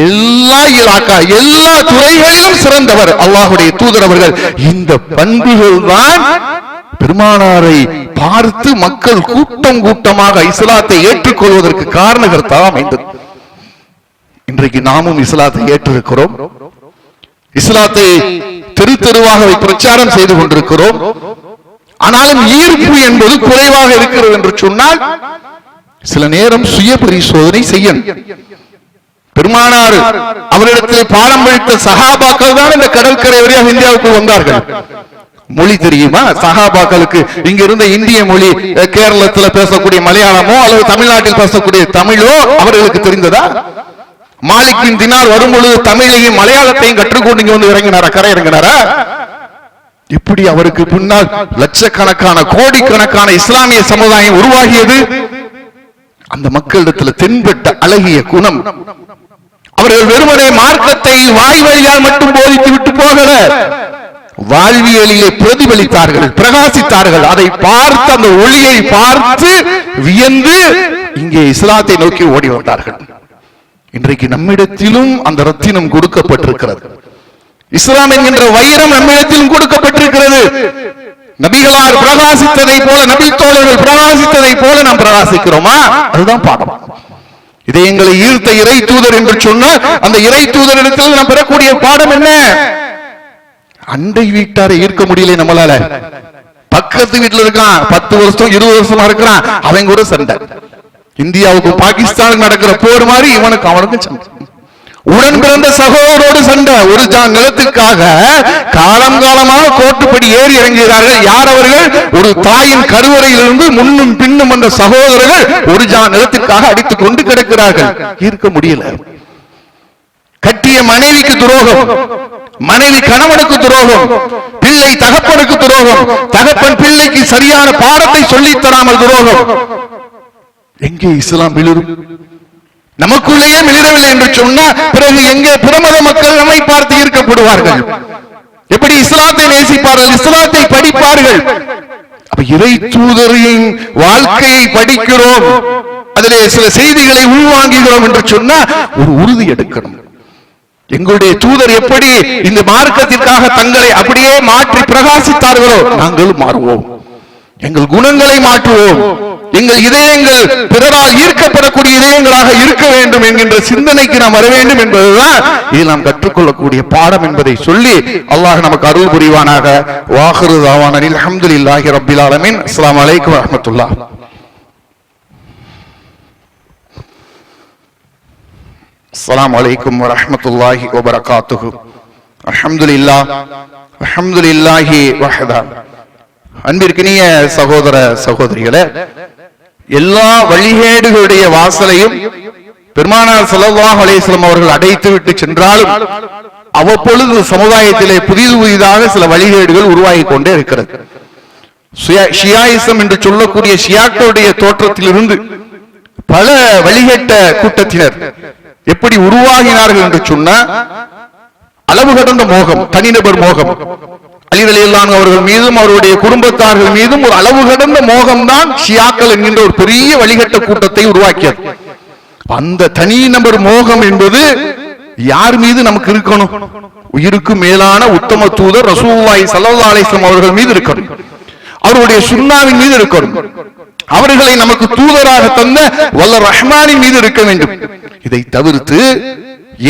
எல்லா இலாக்கா, எல்லா துறைகளிலும் சிறந்தவர் அல்லாஹ்வுடைய தூதர் அவர்கள். இந்த பண்புகள் தான் பெருமானாரை பார்த்து மக்கள் கூட்டம் கூட்டமாக இஸ்லாத்தை ஏற்றுக்கொள்வதற்கு காரணகர்த்தாக அமைந்தது. இன்றைக்கு நாமும் இஸ்லாத்தை ஏற்றிருக்கிறோம். இஸ்லாத்தை தெரு தெருவாக பிரச்சாரம் செய்து கொண்டிருக்கிறோம். ஆனாலும் ஈர்ப்பு என்பது குறைவாக இருக்கிறது என்று சொன்னால் சில நேரம் சுய பரிசோதனை செய்யணும். பெருமானார் அவரிடத்தில் பாடம் படித்த சஹாபாக்கள் தான் இந்த கடற்கரை வழியாக இந்தியாவுக்கு வந்தார்கள். மொழி தெரியுமா சஹாபாக்களுக்கு? இங்க இருந்த இந்திய மொழி, கேரளத்தில் பேசக்கூடிய மலையாளமோ அல்லது தமிழ்நாட்டில் பேசக்கூடிய தமிழோ அவர்களுக்கு தெரிந்ததா? மாலிக்கின் தினார் வரும் பொழுது தமிழையும் மலையாளத்தையும் கற்றுக்கொண்டு இங்க வந்து இறங்கினாரா, கரை இறங்கினாரா? இப்படி அவருக்கு பின்னால் லட்சக்கணக்கான கோடிக்கணக்கான இஸ்லாமிய சமுதாயம் உருவாகியது. அந்த மக்களிடத்தில் தென்பட்ட அழகிய குணம். அவர்கள் வெறுமனே மார்க்கத்தை வாய் வழியால் மட்டும் போதித்து விட்டு போகல, வாழ்வியலிலே பிரதிபலித்தார்கள், பிரகாசித்தார்கள். அதை பார்த்து, அந்த ஒளியை பார்த்து வியந்து இங்கே இஸ்லாத்தை நோக்கி ஓடி வந்தார்கள். இன்றைக்கு நம்மிடத்திலும் அந்த ரத்தினம் கொடுக்கப்பட்டிருக்கிறது. இஸ்லாம் என்கின்ற வைரம் நம்மிடத்திலும் கொடுக்கப்பட்டிருக்கிறது. நபிகளார் பிரகாசித்ததை போல, நபி தோழர்கள் பிரகாசித்ததை போல நாம் பிரகாசிக்கிறோமா? அதுதான் பாடம். இதை எங்களை ஈர்த்த இறை தூதர் என்று சொன்னால் அந்த இறை தூதரிடத்தில் நாம் பெறக்கூடிய பாடம் என்ன? அண்டை வீட்டாரை ஈர்க்க முடியல நம்மளால. பக்கத்து வீட்டுல இருக்கான், 10 வருஷம் 20 வருஷமா இருக்கிறான், அவன் கூட சண்டை. இந்தியாவுக்கும் பாகிஸ்தானுக்கு நடக்கிற போர் மாதிரி இவனுக்கு அவனுக்கும் சண்டை. உடன் பிறந்த சகோதரோடு சண்டை. ஒரு ஜான் நிலத்துக்காக காலம் காலமாக கோட்டுப்படி ஏறி இறங்குகிறார்கள். யார் அவர்கள்? ஒரு தாயின் கருவறையிலிருந்து முன்னும் பின்னும் வந்த சகோதரர்கள் ஒரு ஜான் நிலத்திற்காக அடித்துக் கொண்டு கிடக்கிறார்கள். இருக்க முடியல. கட்டிய மனைவிக்கு துரோகம், மனைவி கணவனுக்கு துரோகம், பிள்ளை தகப்பனுக்கு துரோகம், தகப்பன் பிள்ளைக்கு சரியான பாடத்தை சொல்லித் தராமல் துரோகம். எங்கே இஸ்லாம் மிளிரும்? நமக்குள்ளேயே மிளிரவில்லை என்று சொன்னா பிறகு எங்கே பிரமத மக்கள் நம்மை பார்த்து ஈர்க்கப்படுவார்கள்? எப்படி இஸ்லாத்தை நேசிப்பார்கள், இஸ்லாத்தை படிப்பார்கள்? அப்ப இறை தூதரின் வாழ்க்கையை படிக்கிறோம், அதிலே சில செய்திகளை உள்வாங்குகிறோம் என்று சொன்னா ஒரு உறுதி எடுக்கணும். எங்களுடைய தூதர் எப்படி இந்த மார்க்கத்திற்காக தங்களை அப்படியே மாற்றி பிரகாசித்தார்களோ நாங்களும் மாறுவோம். எங்கள் குணங்களை மாற்றுவோம். எங்கள் இதயங்கள் பிறரால் ஈர்க்கப்படக்கூடிய இதயங்களாக இருக்க வேண்டும் என்கின்ற சிந்தனைக்கு நாம் வர வேண்டும் என்பதுதான் இது நாம் கற்றுக்கொள்ளக்கூடிய பாடம் என்பதை சொல்லி அல்லாஹ் நமக்கு அருள் புரிவானாக. வாஹிரு தாவானா அல்ஹம்துலில்லாஹி ரப்பில் ஆலமீன். அஸ்ஸலாமு அலைக்கும் வரஹ்மத்துல்லாஹ். அஸ்ஸலாமு அலைக்கும் வரஹ்மத்துல்லாஹி வபரகாத்துஹு. அல்ஹம்துலில்லாஹ் அல்ஹம்துலில்லாஹி வஹதா. அன்பிற்கினிய சகோதர சகோதரிகளே, எல்லா வழிகேடுகளுடைய வாசலையும் பெருமானார் ஸல்லல்லாஹு அலைஹி வஸல்லம் அவர்கள் அடைத்து விட்டு சென்றாலும் அவ்வப்பொழுது சமுதாயத்திலே புதிதாக சில வழிகேடுகள் உருவாகி கொண்டே இருக்கிறது. ஷியாயிசம் என்று சொல்லக்கூடிய ஷியாக்களுடைய தோற்றத்திலிருந்து பல வழிகேட்ட கூட்டத்தினர் எப்படி உருவாகினார்கள் என்று சொன்னா, அளவு கடந்த மோகம், தனிநபர் மோகம். அலி ரலியல்லாஹு அன்ஹு அவர்கள் மீதும் அவருடைய குடும்பத்தார்கள் மீதும் ஒரு அளவு கடந்த மோகம் தான் ஷியாக்கள் என்கின்ற ஒரு பெரிய வழிகட்ட கூட்டத்தை உருவாக்கியது. அந்த தனிநபர் மோகம் என்பது யார் மீது நமக்கு இருக்கணும்? உயிருக்கு மேலான உத்தம தூதர் ரசூலுல்லாஹி ஸல்லல்லாஹு அலைஹி வஸல்லம் அவர்கள் மீது இருக்கணும். அவருடைய சுன்னாவின் மீது இருக்கணும். அவர்களை நமக்கு தூதராக தந்த வல்ல ரஹ்மானின் மீது இருக்க வேண்டும். இதை தவிர்த்து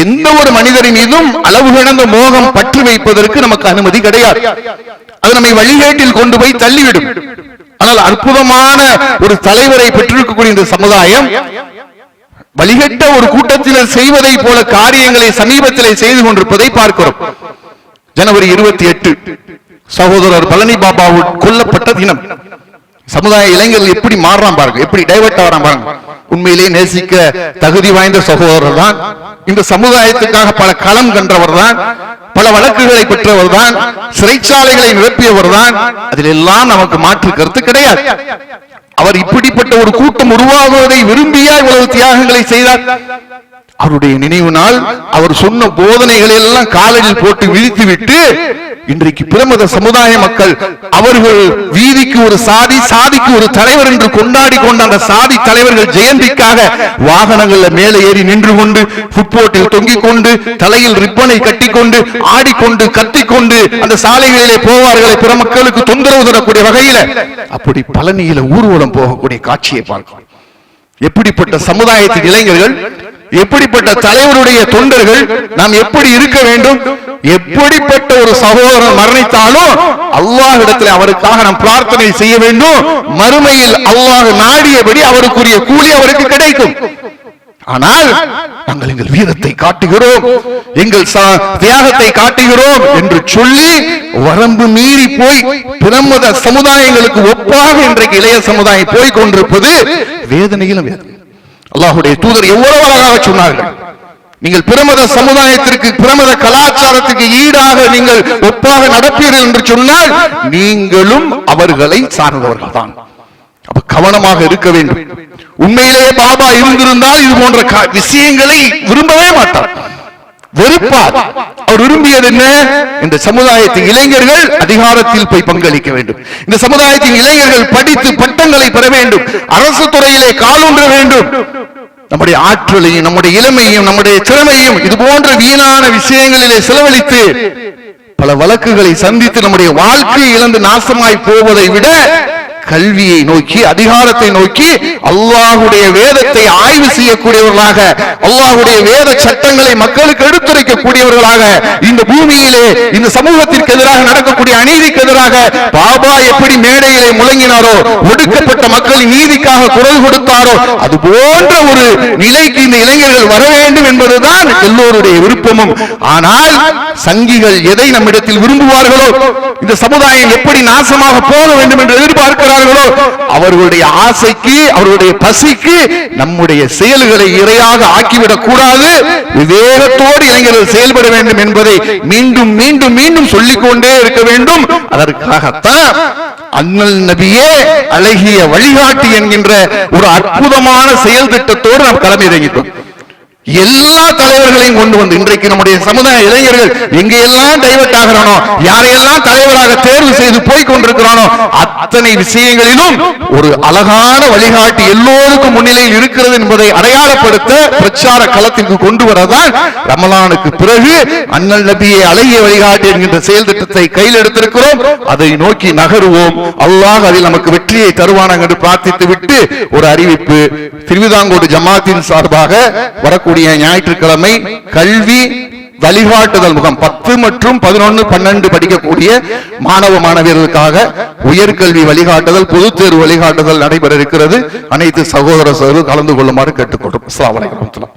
எந்த ஒரு மனிதரின் மீதும் அளவு கடந்த மோகம் பற்றி வைப்பதற்கு நமக்கு அனுமதி கிடையாது. அது நம்மை வழிகேட்டில் கொண்டு போய் தள்ளிவிடும். ஆனால் அற்புதமான ஒரு தலைவரை பெற்றிருக்கக்கூடிய இந்த சமுதாயம் வழிகட்ட ஒரு கூட்டத்தினர் செய்வதை போல காரியங்களை சமீபத்தில் செய்து கொண்டிருப்பதை பார்க்கிறோம். ஜனவரி 28 சகோதரர் பழனி பாபா கொல்லப்பட்ட தினம். சமுதாய இளைஞர்கள் எப்படி மாறுறான் பாருங்க, எப்படி டைவர்ட் ஆகிறான் பாருங்க. உண்மையிலேயே நேசிக்க தகுதி வாய்ந்த சகோதரர் தான். இந்த சமுதாயத்துக்காக பல களம் கன்றவர் தான், பல வழக்குகளை பெற்றவர் தான், சிறைச்சாலைகளை நிரப்பியவர் தான். அதில் எல்லாம் நமக்கு மாற்று கருத்து கிடையாது. அவர் இப்படிப்பட்ட ஒரு கூட்டம் உருவாகுவதை விரும்பியா இவ்வளவு தியாகங்களை செய்தார்? அவருடைய நினைவு நாள், அவர் சொன்ன போதனைகளை எல்லாம் காலையில் போட்டு விழித்து விட்டு இன்றைக்கு பிரமத சமுதாய மக்கள் அவர்கள் வீதிக்கு ஒரு சாதி, சாதிக்கு ஒரு தலைவர் என்று கொண்டாடி கொண்ட அந்த சாதி தலைவர்கள் ஜெயந்திக்காக வாகனங்கள்ல மேலே ஏறி நின்று கொண்டு, ஃபுட்போட்டில் தொங்கிக் கொண்டு, தலையில் ரிப்பனை கட்டிக்கொண்டு, ஆடிக்கொண்டு, கத்திக்கொண்டு அந்த சாலைகளிலே போவார்களை பிற மக்களுக்கு தொந்தரவு தரக்கூடிய வகையில அப்படி பழனியில ஊர்வலம் போகக்கூடிய காட்சியை பார்க்கிறோம். எப்படிப்பட்ட சமுதாயத்தின் இளைஞர்கள், எப்படிப்பட்ட தலைவருடைய தொண்டர்கள், நாம் எப்படி இருக்க வேண்டும்? எப்படிப்பட்ட ஒரு சகோதரன் மரணித்தாலும் அல்லாஹ்விடத்தில் அவருக்காக நாம் பிரார்த்தனை செய்ய வேண்டும். மறுமையில் அல்லாஹ் நாடியபடி அவருக்குரிய கூலி அவருக்கு கிடைக்கும். ஆனால் நாங்கள் எங்கள் வீரத்தை காட்டுகிறோம், எங்கள் தியாகத்தை காட்டுகிறோம் என்று சொல்லி வரம்பு மீறி போய் பிரமத சமுதாயங்களுக்கு ஒப்பாக இன்றைக்கு இளைய சமுதாயம் போய் கொண்டிருப்பது வேதனையிலும் வேதனை. அல்லாஹ்வுடைய தூதர் எவ்வளவு அழகாக சொன்னார்கள், நீங்கள் பிரமத சமுதாயத்திற்கு, பிரமத கலாச்சாரத்துக்கு ஈடாக நீங்கள் ஒப்பாக நடப்பீர்கள் என்று சொன்னால் நீங்களும் அவர்களை சார்ந்தவர்கள் தான். அப்ப கவனமாக இருக்க வேண்டும். உண்மையிலேயே பாபா இருந்திருந்தால் இது போன்ற விஷயங்களை விரும்பவே மாட்டார், வெறுப்பார். அவர் விரும்பியது என்ன? இந்த சமுதாயத்தின் இளைஞர்கள் அதிகாரத்தில் போய் பங்களிக்க வேண்டும். இந்த சமுதாயத்தின் இளைஞர்கள் படித்து பட்டங்களை பெற வேண்டும், அரசு துறையிலே காலூன்ற வேண்டும். நம்முடைய ஆற்றலையும், நம்முடைய இளமையும், நம்முடைய திறமையும் இது போன்ற வீணான விஷயங்களிலே செலவழித்து பல வழக்குகளை சந்தித்து நம்முடைய வாழ்க்கையை இழந்து நாசமாய் போவதை விட கல்வியை நோக்கி, அதிகாரத்தை நோக்கி அல்லாஹ்வுடைய வேதத்தை ஆய்வு செய்யக்கூடியவர்களாக, அல்லாஹ்வுடைய வேத சட்டங்களை மக்களுக்கு எடுத்துரைக்கக்கூடியவர்களாக, இந்த பூமியிலே இந்த சமூகத்திற்கு எதிராக நடக்கக்கூடிய அநீதிக்கு எதிராக பாபா எப்படி மேடையிலே முழங்கினாரோ, ஒடுக்கப்பட்ட மக்களின் நீதிக்காக குரல் கொடுத்தாரோ, அது போன்ற ஒரு நிலைக்கு இந்த இளைஞர்கள் வர வேண்டும் என்பதுதான் எல்லோருடைய விருப்பமும். ஆனால் சங்கிகள் எதை நம்மிடத்தில் விரும்புவார்களோ, இந்த சமுதாயம் எப்படி நாசமாக போக வேண்டும் என்று எதிர்பார்க்கிறார் இருக்கிறார்களோ அவர்களுடைய ஆசைக்கு, அவர்களுடைய பசிக்கு நம்முடைய செயல்களை இரையாக ஆக்கிவிடக் கூடாது. விவேகத்தோடு இளைஞர்கள் செயல்பட வேண்டும் என்பதை மீண்டும் மீண்டும் மீண்டும் சொல்லிக்கொண்டே இருக்க வேண்டும். அதற்காகத்தான் அண்ணல் நபியே அழகிய வழிகாட்டி என்கின்ற ஒரு அற்புதமான செயல் திட்டத்தோடு நாம் களம் இறங்கிட்டோம். எல்லா தலைவர்களையும் கொண்டு வந்து இன்றைக்கு நம்முடைய சமுதாய இளைஞர்கள் எங்கெல்லாம் டைவர்ட் ஆகிறானோ, யாரையெல்லாம் தலைவராக தேர்வு செய்து போய் கொண்டிருக்கிறானோ அத்தனை விஷயங்களிலும் ஒரு அழகான வழிகாட்டி எல்லோருக்கும் முன்னிலையில் இருக்கிறது என்பதை அடையாளப்படுத்த பிரச்சார களத்திற்கு கொண்டு வரதான் ரமலானுக்கு பிறகு அண்ணல் நபியை அழகிய வழிகாட்டி என்கின்ற செயல் திட்டத்தை கையில் எடுத்திருக்கிறோம். அதை நோக்கி நகருவோம். அல்லாஹ் அதில் நமக்கு வெற்றியை தருவானாங்க என்று பிரார்த்தித்து விட்டு ஒரு அறிவிப்பு. திருவிதாங்கோடு ஜமாத்தின் சார்பாக வரக்கூடிய ஞாயிற்றுக்கிழமை கல்வி வழிகாட்டுதல் முகாம் 10 மற்றும் 11, 12 படிக்கக்கூடிய மாணவ மாணவியர்களுக்காக உயர்கல்வி வழிகாட்டுதல், பொதுத் தேர்வு வழிகாட்டுதல் நடைபெற இருக்கிறது. அனைத்து சகோதர சகோதரர்கள் கலந்து கொள்ளுமாறு கேட்டுக்கொள்கிறோம். அஸ்ஸலாமு அலைக்கும்.